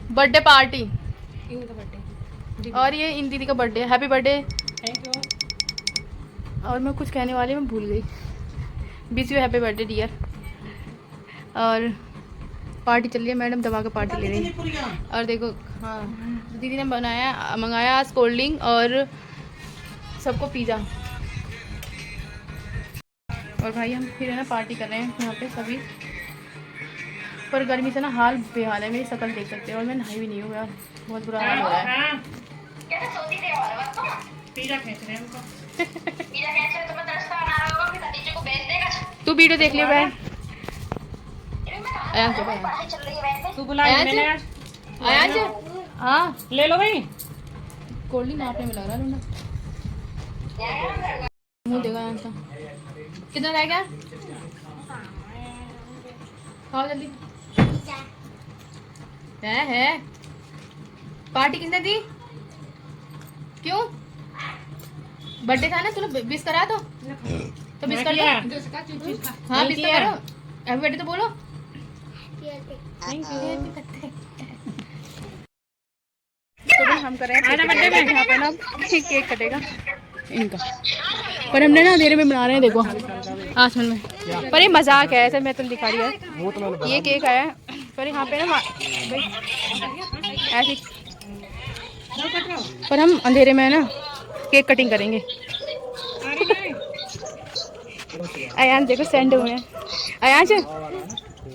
Birthday party और ये इन दीदी का birthday. Happy birthday. Thank you. और मैं कुछ कहने वाली मैं भूल गई। Wish you happy birthday dear. और पार्टी चल रही है, मैडम दबा के पार्टी ले रही है। और देखो हाँ दीदी ने मंगाया आज कोल्ड ड्रिंक और सबको पिज़्ज़ा। और भाई हम फिर है ना पार्टी कर रहे हैं यहाँ पे सभी। पर गर्मी से ना हाल बेहाल है, मेरी शक्ल देख सकते हैं। और मैं नहाई भी नहीं हूँ यार, बहुत बुरा हाल हो रहा है। तू वीडियो देख लियो बहन। तू बुलाया मैंने आज। हाँ ले लो भाई। कोल्ड ड्रिंक आपने में लग रहा है मुँह देखा यहाँ से। कितना रहेगा? खाओ जल्दी। है पार्टी किसने दी? क्यों? बर्थडे था ना, तूने विश करा तो विश कर लिया। हाँ विश तो करो, हैप्पी बर्थडे तो बोलो। Thank you. तो भी हम कर रहे हैं बर्थडे में। यहाँ पे ना केक कटेगा इनका, पर हमने ना अंधेरे में बना रहे हैं। देखो आसमान में, पर ये मजाक है, ऐसे मैं तो दिखा रही है। ये केक आया है पर यहाँ पे ना ऐसे, पर हम अंधेरे में ना केक कटिंग करेंगे। अयान देखो सेंड हुए हैं। अयान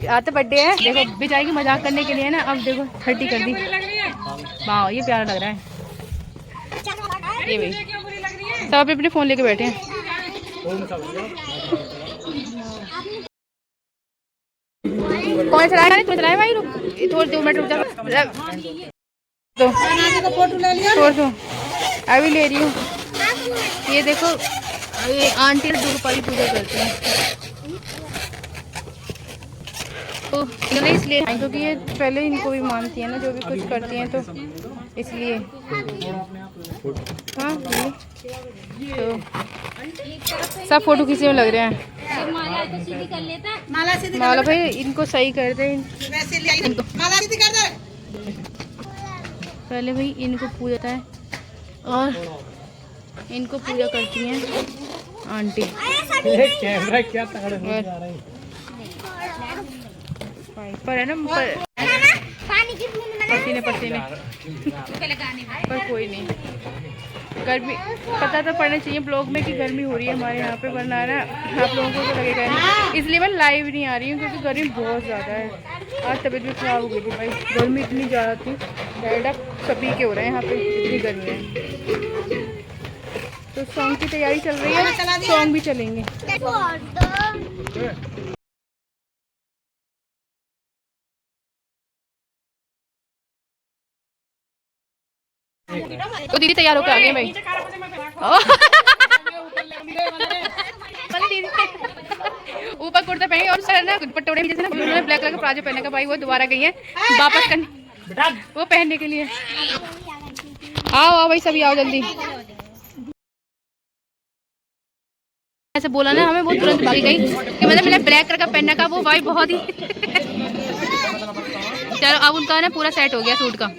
आज तो बर्थडे है, देखो बिचारी की मजाक करने के लिए ना अब देखो 30 कर दी। वाह ये प्यारा लग रहा है। ये भाई सब अपने अपने फोन लेके बैठे हैं। कौन चलाएगा? तू चलाए भाई, रुक थोड़ी 2 मिनट रुक जा। तो अभी ले रही हूँ। ये देखो ये आंटी दुर्गा की पूजा करते हैं तो इसलिए क्योंकि ये पहले इनको भी मानती है ना, जो भी कुछ करती हैं तो इसलिए। हाँ तो सब फोटो खींचे में लग रहे हैं। माला भाई इनको सही कर दे। पहले भाई इनको पूजता है और इनको पूजा करती हैं आंटी। कैमरा क्या तगड़े हो जा रहा है। पर है ना पसीने पर कोई नहीं। गर्मी पता तो पड़ना चाहिए ब्लॉग में कि गर्मी हो रही है हमारे यहाँ पे, वरना ना आप लोगों को तो लगेगा नहीं। इसलिए मैं लाइव नहीं आ रही हूँ क्योंकि गर्मी बहुत ज़्यादा है। आज तबीयत भी खराब हो गई थी भाई, गर्मी इतनी ज़्यादा थी। डायरेक्ट सभी के हो रहे हैं यहाँ पे, इतनी गर्मी है। तो सॉन्ग की तैयारी चल रही है, सॉन्ग भी चलेंगे। तो दीदी तैयार होकर आ गए भाई। ऊपर कुर्ता पहने और सर ना पटोड़े जैसे ना उन्होंने ब्लैक कलर का प्लाजो पहने का भाई, वो दोबारा गई है वापस करने वो पहनने के लिए। आओ आओ भाई सभी आओ जल्दी। ऐसे बोला ना हमें, वो तुरंत भागी गई कि मतलब मैंने ब्लैक कलर का पहनने का, वो भाई बहुत ही चलो अब उनका ना पूरा सेट हो गया सूट का।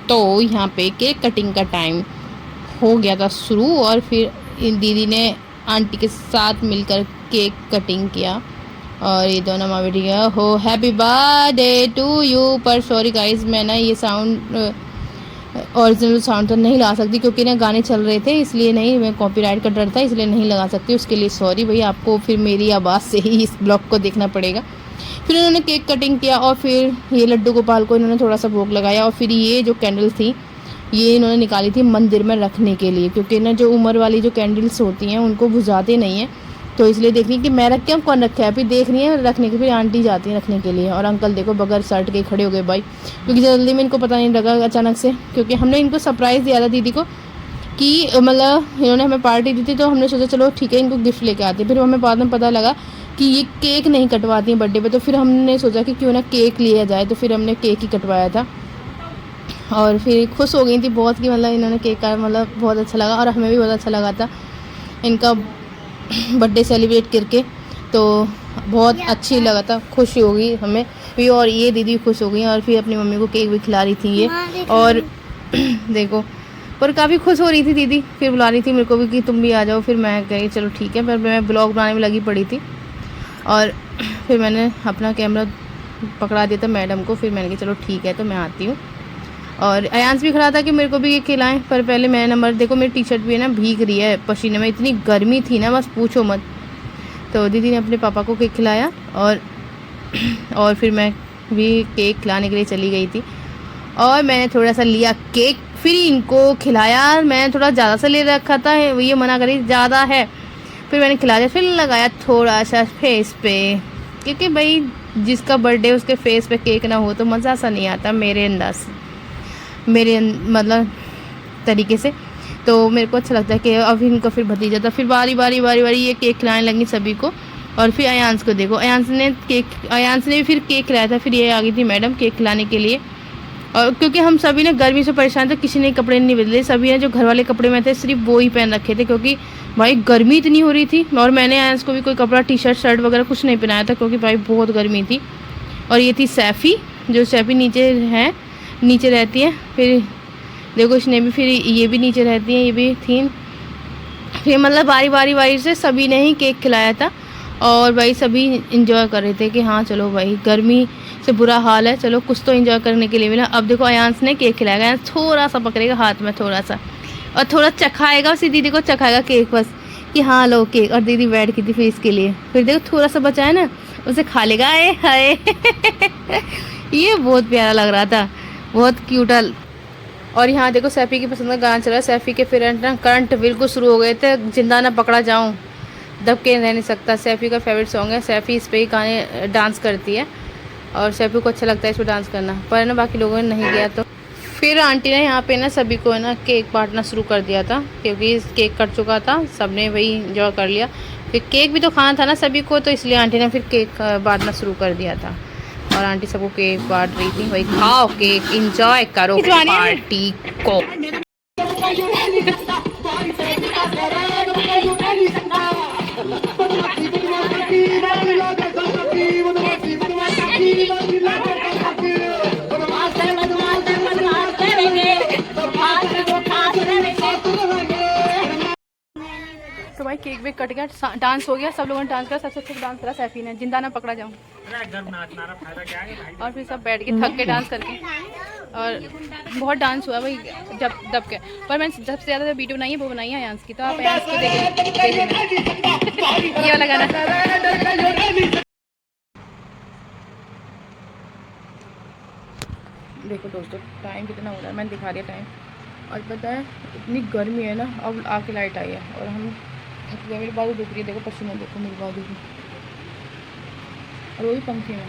तो यहाँ पे केक कटिंग का टाइम हो गया था शुरू और फिर इन दीदी ने आंटी के साथ मिलकर केक कटिंग किया और ये दोनों माँ बेटी हो हैप्पी बर्थडे टू यू। पर सॉरी गाइस मैं ना ये साउंड ओरिजिनल साउंड तो नहीं ला सकती क्योंकि ना गाने चल रहे थे, इसलिए नहीं, मैं कॉपीराइट का डर था इसलिए नहीं लगा सकती। उसके लिए सॉरी भाई, आपको फिर मेरी आवाज़ से ही इस ब्लॉग को देखना पड़ेगा। फिर उन्होंने केक कटिंग किया और फिर ये लड्डू गोपाल को इन्होंने थोड़ा सा भोग लगाया और फिर ये जो कैंडल थी ये इन्होंने निकाली थी मंदिर में रखने के लिए, क्योंकि ना जो उम्र वाली जो कैंडल्स होती हैं उनको बुझाते नहीं हैं, तो इसलिए देख रही कि मैं रख के हम कौन रखा है, फिर देख रही है रखने के, फिर आंटी जाती है रखने के लिए। और अंकल देखो बगैर शर्ट के खड़े हो गए भाई, क्योंकि जल्दी में इनको पता नहीं लगा अचानक से, क्योंकि हमने इनको सरप्राइज़ दिया था दीदी को कि मतलब इन्होंने हमें पार्टी दी थी तो हमने सोचा चलो ठीक है इनको गिफ्ट लेके आते। फिर हमें बाद में पता लगा कि ये केक नहीं कटवाती हैं बर्थडे पे, तो फिर हमने सोचा कि क्यों ना केक लिया जाए, तो फिर हमने केक ही कटवाया था। और फिर खुश हो गई थी बहुत कि मतलब इन्होंने केक का मतलब बहुत अच्छा लगा और हमें भी बहुत अच्छा लगा था इनका बर्थडे सेलिब्रेट करके। तो बहुत अच्छी लगा था, खुशी हो गई हमें भी, और ये दीदी खुश हो गई और फिर अपनी मम्मी को केक भी खिला रही थी ये। और देखो, पर काफ़ी खुश हो रही थी दीदी, फिर बुला रही थी मेरे को भी कि तुम भी आ जाओ। फिर मैं कही चलो ठीक है, पर मैं ब्लॉग बनाने में लगी पड़ी थी और फिर मैंने अपना कैमरा पकड़ा दिया था मैडम को। फिर मैंने कहा चलो ठीक है तो मैं आती हूँ। और अयांश भी खड़ा था कि मेरे को भी ये खिलाएं, पर पहले मैं नंबर, देखो मेरी टी शर्ट भी है ना भीग रही है पसीने में, इतनी गर्मी थी ना बस पूछो मत। तो दीदी ने अपने पापा को केक खिलाया और फिर मैं भी केक खिलाने के लिए चली गई थी और मैंने थोड़ा सा लिया केक, फिर इनको खिलाया। मैंने थोड़ा ज़्यादा सा ले रखा था, ये मना करी ज़्यादा है, फिर मैंने खिला दिया। फिर लगाया थोड़ा सा फेस पे, क्योंकि भाई जिसका बर्थडे उसके फेस पे केक ना हो तो मज़ा सा नहीं आता मेरे अंदाज, मेरे मतलब तरीके से। तो मेरे को अच्छा लगता है कि अब इनका फिर भतीजा था, फिर बारी बारी ये केक खिलाने लगी सभी को। और फिर अयांश को देखो, अयांश ने भी फिर केक खिलाया था। फिर ये आ गई थी मैडम केक खिलाने के लिए। और क्योंकि हम सभी ने गर्मी से परेशान थे, किसी ने कपड़े नहीं बदले, सभी ने जो घर वाले कपड़े में थे सिर्फ वो ही पहन रखे थे, क्योंकि भाई गर्मी इतनी हो रही थी। और मैंने अयांश को भी कोई कपड़ा टी शर्ट शर्ट वगैरह कुछ नहीं पहनाया था, क्योंकि भाई बहुत गर्मी थी। और ये थी सैफ़ी, जो सैफ़ी नीचे रहती है। फिर देखो इसने भी, फिर ये भी नीचे रहती है, ये भी थी। फिर मतलब बारी से सभी ने ही केक खिलाया था और भाई सभी इंजॉय कर रहे थे कि हाँ चलो भाई गर्मी से बुरा हाल है, चलो कुछ तो इंजॉय करने के लिए मिला। अब देखो अयांश ने केक खिलाएगा, अयांश थोड़ा सा पकड़ेगा हाथ में थोड़ा सा और थोड़ा चखाएगा, उसी दीदी को चखाएगा केक बस कि हाँ लो केक। और दीदी बैठ की थी फिर इसके लिए, फिर देखो थोड़ा सा बचा है ना उसे खा लेगा। आए हाय ये बहुत प्यारा लग रहा था, बहुत क्यूट। और यहाँ देखो सैफ़ी की पसंद का गाना चल रहा है। सैफ़ी के फिर ना करंट बिल्कुल शुरू हो गए थे, जिंदा ना पकड़ा जाऊँ, दब के रह नहीं सकता। सैफ़ी का फेवरेट सॉन्ग है, सैफ़ी इस पर ही गाने डांस करती है और सैफ़ी को अच्छा लगता है इस पर डांस करना, पर ना बाकी लोगों ने नहीं किया। तो फिर आंटी ने यहाँ पे ना सभी को ना केक बांटना शुरू कर दिया था, क्योंकि केक कट चुका था, सब ने वही इंजॉय कर लिया। फिर केक भी तो खाना था ना सभी को, तो इसलिए आंटी ने फिर केक बांटना शुरू कर दिया था। और आंटी सबको केक बांट रही थी, भाई खाओ केक, इंजॉय करो पार्टी को। तो भाई केक वेक कट गया, डांस हो गया, सब लोगों ने डांस करा, सबसे अच्छा डांस करा सैफ़ी ने, जिंदा ना पकड़ा जाऊँ। और फिर सब बैठ के थक के डांस करके, और बहुत डांस हुआ भाई जब दब के। पर मैंने सबसे ज़्यादा जो वीडियो बनाई है वो बनाई है अयांश की, तो आप अयांश को देखें ये वाला गाना। देखो दोस्तों टाइम कितना हो रहा है, मैंने दिखा दिया टाइम। और पता है इतनी गर्मी है ना, अब आके लाइट आई है और हम थक गए, मेरी बाजू दुख रही है, देखो पसीना देखो मेरी बाजू की, और वो भी पंखे में,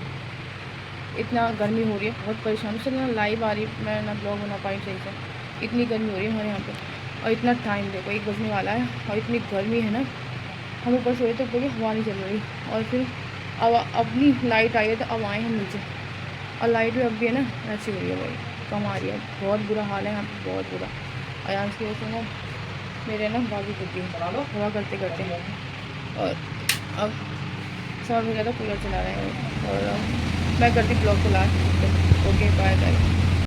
इतना गर्मी हो रही है, बहुत परेशान से ना लाइव आ रही है, मैं ना ब्लॉग बना पाई सही से, इतनी गर्मी हो रही है हमारे यहाँ पे। और इतना टाइम देखो 1 बजने वाला है और इतनी गर्मी है ना, हम ऊपर सोए तो ऊपर हवा नहीं चल रही। और फिर अब अपनी लाइट आई है तो अब आए हम नीचे, और लाइट भी अब भी है ना ऐसी हो रही है भाई, कम आ रही है, बहुत बुरा हाल है यहाँ पे, बहुत बुरा। अयांश की वजह से ना मेरे ना बाजू टूटी हवा करते करते। और अब समझ में गया था कूलर चला रहे हैं, और मैं करती ब्लॉग को लास्ट। Okay bye bye.